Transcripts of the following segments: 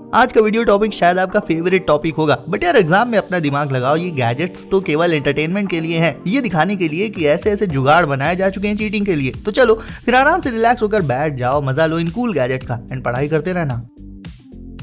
आज का video topic शायद आपका फेवरेट टॉपिक होगा, बट यार एग्जाम में अपना दिमाग लगाओ, ये गैजेट्स तो केवल एंटरटेनमेंट के लिए हैं, ये दिखाने के लिए कि ऐसे ऐसे जुगाड़ बनाए जा चुके हैं चीटिंग के लिए। तो चलो फिर आराम से रिलैक्स होकर बैठ जाओ, मजा लो इन कूल गैजेट्स का एंड पढ़ाई करते रहना।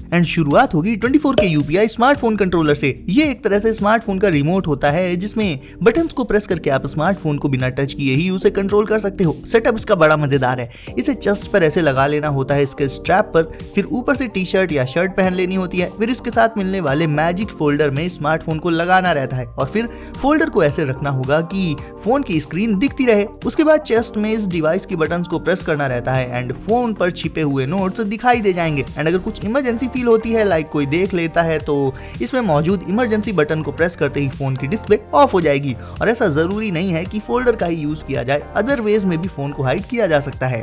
एंड शुरुआत होगी 24K UPI स्मार्टफोन कंट्रोलर से। ये एक तरह से स्मार्टफोन का रिमोट होता है जिसमें बटन्स को प्रेस करके आप स्मार्टफोन को बिना टच किए ही उसे कंट्रोल कर सकते हो। सेटअप इसका बड़ा मजेदार है। इसे चेस्ट पर ऐसे लगा लेना होता है इसके स्ट्रैप पर, फिर ऊपर से टी शर्ट या शर्ट पहन लेनी होती है, फिर इसके साथ मिलने वाले मैजिक फोल्डर में स्मार्टफोन को लगाना रहता है और फिर फोल्डर को ऐसे रखना होगा कि फोन की स्क्रीन दिखती रहे। उसके बाद चेस्ट में इस डिवाइस की बटन्स को प्रेस करना रहता है एंड फोन पर छिपे हुए नोट्स दिखाई दे जाएंगे। एंड अगर कुछ इमरजेंसी फील होती है, लाइक कोई देख लेता है, तो इसमें मौजूद इमरजेंसी बटन को प्रेस करते ही फोन की डिस्प्ले ऑफ हो जाएगी। और ऐसा जरूरी नहीं है कि फोल्डर का ही यूज किया जाए, अदर वेज में भी फोन को हाइड किया जा सकता है।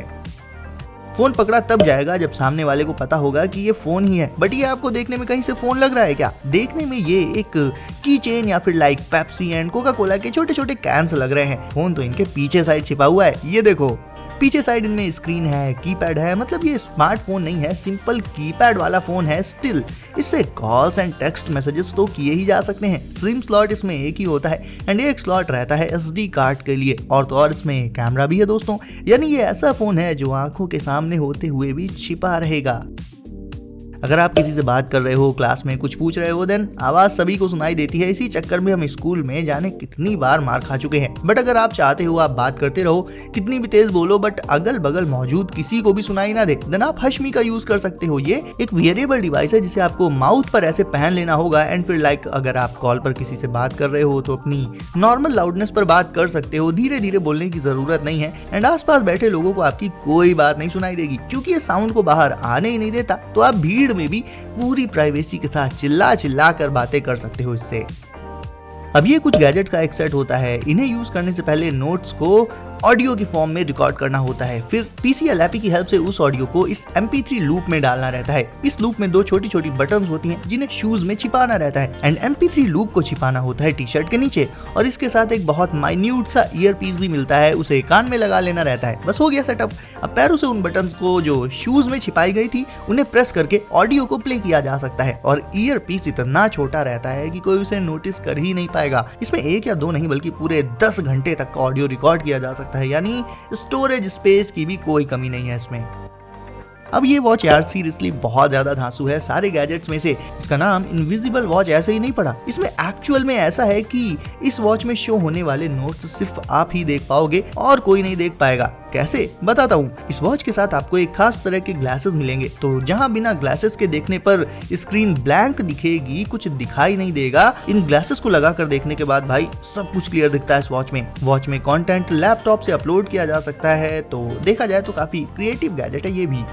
फोन पकड़ा तब जाएगा जब सामने वाले को पता होगा कि ये फोन ही है, बट ये आपको देखने में कहीं से फोन लग रहा है क्या? देखने में ये एक की चेन या फिर like Pepsi and Coca Cola के छोटे छोटे कैंस लग रहे हैं। फोन तो इनके पीछे साइड छिपा हुआ है, ये देखो पीछे साइड इनमें स्क्रीन है, कीपैड है, मतलब ये स्मार्टफोन नहीं है, सिंपल कीपैड वाला फोन है। स्टिल इससे कॉल्स एंड टेक्स्ट मैसेजेस तो किए ही जा सकते हैं। सिम स्लॉट इसमें एक ही होता है एंड एक स्लॉट रहता है SD कार्ड के लिए, और तो और इसमें कैमरा भी है दोस्तों। यानी ये ऐसा फोन है जो आंखों के सामने होते हुए भी छिपा रहेगा। अगर आप किसी से बात कर रहे हो, क्लास में कुछ पूछ रहे हो, देन आवाज सभी को सुनाई देती है। इसी चक्कर में हम स्कूल में जाने कितनी बार मार खा चुके हैं। बट अगर आप चाहते हो आप बात करते रहो, कितनी भी तेज बोलो, बट अगल बगल मौजूद किसी को भी सुनाई ना दे, देन आप हशमी का यूज कर सकते हो। ये एक वेरिएबल डिवाइस है जिसे आपको माउथ पर ऐसे पहन लेना होगा एंड फिर लाइक अगर आप कॉल पर किसी से बात कर रहे हो तो अपनी नॉर्मल लाउडनेस पर बात कर सकते हो। धीरे धीरे बोलने की जरूरत नहीं है एंड आसपास बैठे लोगों को आपकी कोई बात नहीं सुनाई देगी, क्योंकि ये साउंड को बाहर आने ही नहीं देता। तो आप भीड़ में भी पूरी प्राइवेसी के साथ चिल्ला चिल्ला कर बातें कर सकते हो इससे। अब ये कुछ गैजेट का एक सेट होता है। इन्हें यूज करने से पहले नोट्स को ऑडियो की फॉर्म में रिकॉर्ड करना होता है, फिर PC या लैपी की हेल्प से उस ऑडियो को इस MP3 लूप में डालना रहता है। इस लूप में दो छोटी छोटी बटन्स होती हैं जिन्हें शूज में छिपाना रहता है एंड MP3 लूप को छिपाना होता है टी शर्ट के नीचे, और इसके साथ एक बहुत माइन्यूट सा ईयर पीस भी मिलता है, उसे कान में लगा लेना रहता है। बस हो गया सेटअप। अब पैरों से उन बटन्स को जो शूज में छिपाई गई थी उन्हें प्रेस करके ऑडियो को प्ले किया जा सकता है, और ईयर पीस इतना छोटा रहता है कि कोई उसे नोटिस कर ही नहीं पाएगा। इसमें एक या दो नहीं बल्कि पूरे 10 घंटे तक का ऑडियो रिकॉर्ड किया जा सकता है, यानी स्टोरेज स्पेस की भी कोई कमी नहीं है इसमें। अब ये वॉच यार सीरियसली बहुत ज्यादा धांसू है सारे गैजेट्स में से। इसका नाम इनविजिबल वॉच ऐसे ही नहीं पड़ा, इसमें एक्चुअल में ऐसा है कि इस वॉच में शो होने वाले नोट्स सिर्फ आप ही देख पाओगे और कोई नहीं देख पाएगा। कैसे बताता हूँ। इस वॉच के साथ आपको एक खास तरह के ग्लासेस मिलेंगे, तो जहाँ बिना ग्लासेस के देखने पर स्क्रीन ब्लैंक दिखेगी, कुछ दिखाई नहीं देगा, इन ग्लासेस को लगा कर देखने के बाद भाई सब कुछ क्लियर दिखता है इस वॉच में कंटेंट लैपटॉप से अपलोड किया जा सकता है, तो देखा जाए तो काफी क्रिएटिव गैजेट है ये भी।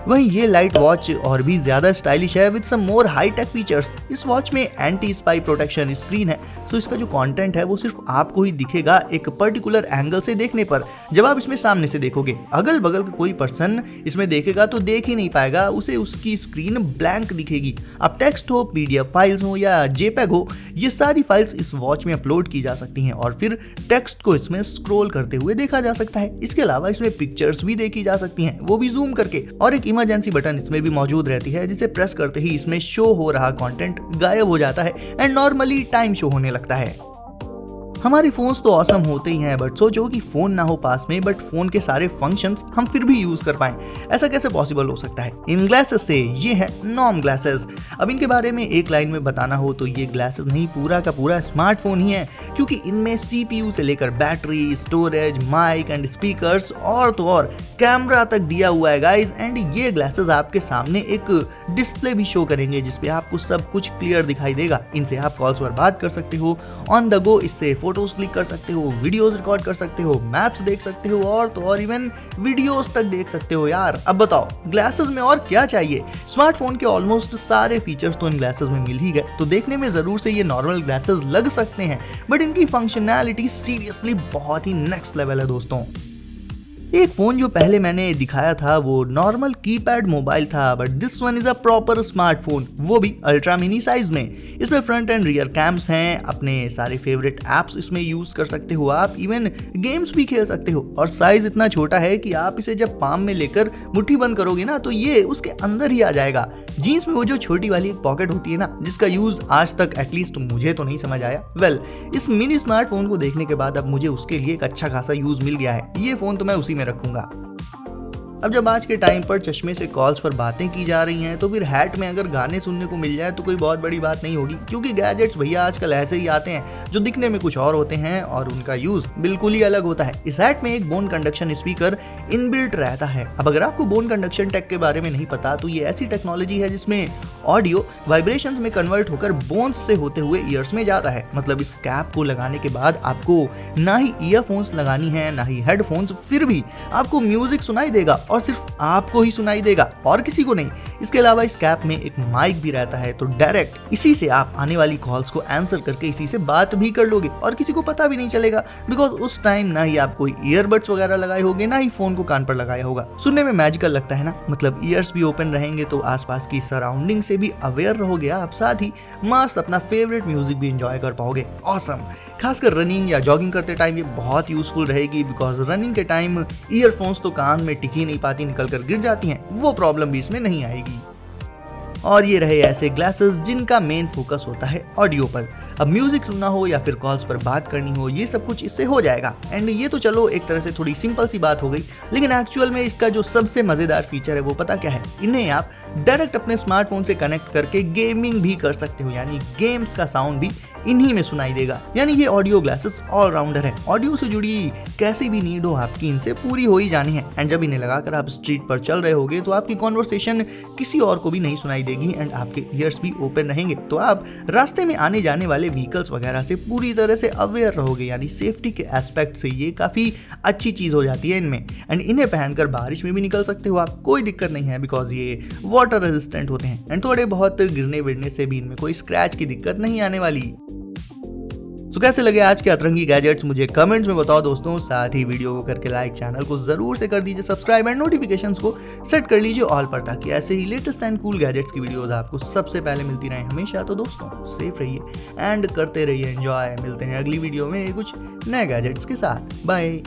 वहीं ये लाइट वॉच और भी ज्यादा स्टाइलिश है with some more high tech features. इस वॉच में एंटी स्पाई प्रोटेक्शन स्क्रीन है, सो इसका जो कंटेंट है वो सिर्फ आपको ही दिखेगा एक पर्टिकुलर एंगल से देखने पर। जब आप इसमें सामने से देखोगे, अगल बगल का कोई पर्सन इसमें देखेगा तो देख ही नहीं पाएगा, उसे उसकी स्क्रीन ब्लैंक दिखेगी। अब टेक्स्ट हो, PDF फाइल्स हो या JPEG हो, ये सारी फाइल्स इस वॉच में अपलोड की जा सकती हैं और फिर टेक्स्ट को इसमें स्क्रॉल करते हुए देखा जा सकता है। इसके अलावा इसमें पिक्चर्स भी देखी जा सकती हैं, वो भी जूम करके, और एक इमरजेंसी बटन इसमें भी मौजूद रहती है जिसे प्रेस करते ही इसमें शो हो रहा कंटेंट गायब हो जाता है एंड नॉर्मली टाइम शो होने लगता है। हमारे फोन्स तो ऑसम होते ही हैं, बट सोचो कि फोन ना हो पास में बट फोन के सारे फंक्शंस हम फिर भी यूज कर पाएं, ऐसा कैसे पॉसिबल हो सकता है? इन ग्लासेस से। ये है नॉर्म ग्लासेस। अब इनके बारे में एक लाइन में बताना हो तो ये ग्लासेस नहीं, पूरा का पूरा स्मार्टफोन ही है, क्योंकि इनमें CPU से लेकर battery, storage, mic and speakers और तो और कैमरा तक दिया हुआ है गाइस। एंड ये ग्लासेस आपके सामने एक डिस्प्ले भी शो करेंगे जिसपे आपको सब कुछ क्लियर दिखाई देगा। इनसे आप कॉल्स पर बात कर सकते हो, ऑन द गो इससे फोटोज क्लिक कर सकते हो, वीडियोस रिकॉर्ड कर सकते हो, मैप्स देख सकते हो और तो और इवन वीडियोस तक देख सकते हो। यार अब बताओ ग्लासेस में और क्या चाहिए? स्मार्टफोन के ऑलमोस्ट सारे फीचर्स तो इन ग्लासेस में मिल ही गए, तो देखने में जरूर से ये नॉर्मल ग्लासेस लग सकते हैं, बट इनकी फंक्शनैलिटी सीरियसली बहुत ही नेक्स्ट लेवल है दोस्तों। एक फोन जो पहले मैंने दिखाया था वो नॉर्मल कीपैड मोबाइल था, but this one is a proper smartphone, वो भी अल्ट्रा मिनी साइज में। इसमें फ्रंट एंड रियर कैम्स हैं, अपने सारे फेवरेट एप्स इसमें यूज कर सकते हो आप, इवन गेम्स भी खेल सकते हो। और साइज इतना छोटा है कि आप इसे जब पाम में लेकर मुट्ठी बंद करोगे ना तो ये उसके अंदर ही आ जाएगा। जीन्स में वो जो छोटी वाली एक पॉकेट होती है ना, जिसका यूज आज तक एटलीस्ट मुझे तो नहीं समझ आया। इस मिनी स्मार्टफोन को देखने के बाद अब मुझे उसके लिए एक अच्छा खासा यूज मिल गया है। ये फोन तो मैं उसी में रखूंगा। अब जब आज के टाइम पर चश्मे से कॉल्स पर बातें की जा रही हैं, तो फिर हैट में अगर गाने सुनने को मिल जाए तो कोई बहुत बड़ी बात नहीं होगी, क्योंकि गैजेट्स भैया आजकल ऐसे ही आते हैं जो दिखने में कुछ और होते हैं और उनका यूज बिल्कुल ही अलग होता है। इस हैट में एक बोन कंडक्शन स्पीकर इनबिल्ट रहता है। अब अगर आपको बोन कंडक्शन टेक के बारे में नहीं पता, तो ये ऐसी टेक्नोलॉजी है जिसमें ऑडियो वाइब्रेशंस में कन्वर्ट होकर बोन्स से होते हुए ईयर्स में जाता है। मतलब इस कैप को लगाने के बाद आपको ना ही ईयरफोन्स लगानी है ना ही हेडफोन्स, फिर भी आपको म्यूजिक सुनाई देगा और सिर्फ आपको ही सुनाई देगा और किसी को नहीं। इसके अलावा इस कैप में एक माइक भी रहता है, तो डायरेक्ट इसी से आप आने वाली कॉल्स को आंसर करके इसी से बात भी कर लोगे और किसी को पता भी नहीं चलेगा, बिकॉज उस टाइम ना ही आप कोई ईयरबड्स वगैरह लगाए होंगे ना ही फोन को कान पर लगाया होगा। सुनने में मैजिकल लगता है ना। मतलब ईयर्स भी ओपन रहेंगे तो आसपास की सराउंडिंग से भी अवेयर रहोगे आप, साथ ही मस्त अपना फेवरेट म्यूजिक भी एंजॉय कर पाओगे। ऑसम। खासकर रनिंग या जॉगिंग करते टाइम ये बहुत यूजफुल रहेगी, बिकॉज रनिंग के टाइम ईयरफोन्स तो कान में टिकी नहीं पाती, निकल कर गिर जाती हैं। वो प्रॉब्लम भी इसमें नहीं आएगी। और ये रहे ऐसे ग्लासेस जिनका मेन फोकस होता है ऑडियो पर। अब म्यूजिक सुनना हो या फिर कॉल्स पर बात करनी हो, ये सब कुछ इससे हो जाएगा। एंड ये तो चलो एक तरह से थोड़ी सिंपल सी बात हो गई, लेकिन एक्चुअल में इसका जो सबसे मजेदार फीचर है वो पता क्या है? इन्हें आप डायरेक्ट अपने स्मार्टफोन से कनेक्ट करके गेमिंग भी कर सकते हो, यानी गेम्स का साउंड भी इन्हीं में सुनाई देगा। यानी ये ऑडियो ग्लासेस ऑलराउंडर है। ऑडियो से जुड़ी कैसी भी नीड हो आपकी इनसे पूरी हो ही जानी है। एंड जब इन्हें लगाकर आप स्ट्रीट पर चल रहे होगे तो आपकी कॉन्वर्सेशन किसी और को भी नहीं सुनाई देगी एंड आपके ईयर्स भी ओपन रहेंगे, तो आप रास्ते में आने जाने वाले व्हीकल्स वगैरह से पूरी तरह से अवेयर रहोगे। यानी सेफ्टी के एस्पेक्ट से ये काफी अच्छी चीज हो जाती है इनमें। एंड इन्हें पहनकर बारिश में भी निकल सकते हो आप, कोई दिक्कत नहीं है, बिकॉज ये वाटर रेजिस्टेंट होते हैं एंड थोड़े बहुत गिरने बिरने से भी इनमें कोई स्क्रैच की दिक्कत नहीं आने वाली। तो कैसे लगे आज के अतरंगी गैजेट्स मुझे कमेंट्स में बताओ दोस्तों। साथ ही वीडियो को करके लाइक, चैनल को जरूर से कर दीजिए सब्सक्राइब एंड नोटिफिकेशंस को सेट कर लीजिए ऑल पर, ताकि ऐसे ही लेटेस्ट एंड कूल गैजेट्स की वीडियोस आपको सबसे पहले मिलती रहे हमेशा। तो दोस्तों सेफ रहिए एंड करते रहिए एंजॉय। मिलते हैं अगली वीडियो में कुछ नए गैजेट्स के साथ। बाय।